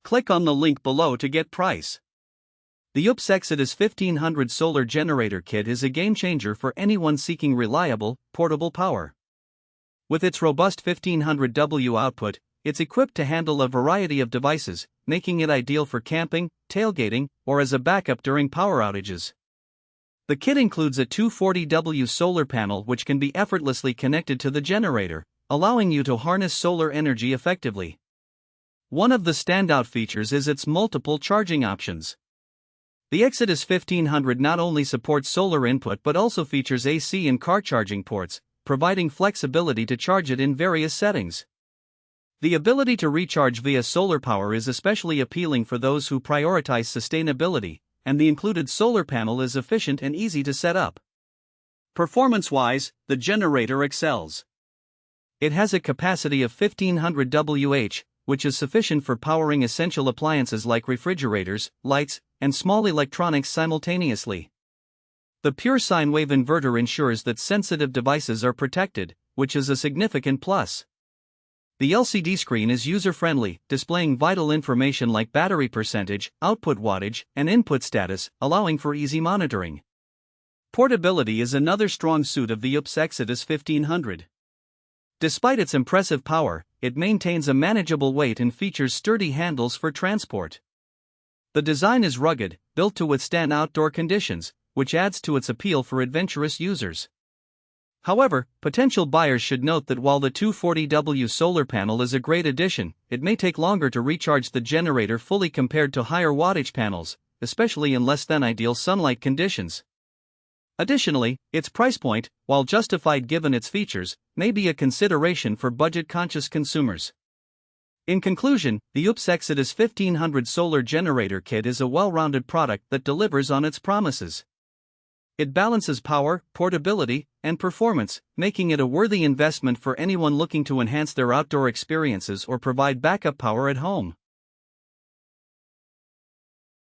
Click on the link below to get price. The OUPES Exodus 1500 Solar Generator Kit is a game-changer for anyone seeking reliable, portable power. With its robust 1500W output, it's equipped to handle a variety of devices, making it ideal for camping, tailgating, or as a backup during power outages. The kit includes a 240W solar panel which can be effortlessly connected to the generator, allowing you to harness solar energy effectively. One of the standout features is its multiple charging options. The Exodus 1500 not only supports solar input but also features AC and car charging ports, providing flexibility to charge it in various settings. The ability to recharge via solar power is especially appealing for those who prioritize sustainability, and the included solar panel is efficient and easy to set up. Performance-wise, the generator excels. It has a capacity of 1500 Wh, which is sufficient for powering essential appliances like refrigerators, lights, and small electronics simultaneously. The pure sine wave inverter ensures that sensitive devices are protected, which is a significant plus. The LCD screen is user-friendly, displaying vital information like battery percentage, output wattage, and input status, allowing for easy monitoring. Portability is another strong suit of the OUPES Exodus 1500. Despite its impressive power, it maintains a manageable weight and features sturdy handles for transport. The design is rugged, built to withstand outdoor conditions, which adds to its appeal for adventurous users. However, potential buyers should note that while the 240W solar panel is a great addition, it may take longer to recharge the generator fully compared to higher wattage panels, especially in less than ideal sunlight conditions. Additionally, its price point, while justified given its features, may be a consideration for budget-conscious consumers. In conclusion, the OUPES Exodus 1500 Solar Generator Kit is a well-rounded product that delivers on its promises. It balances power, portability, and performance, making it a worthy investment for anyone looking to enhance their outdoor experiences or provide backup power at home.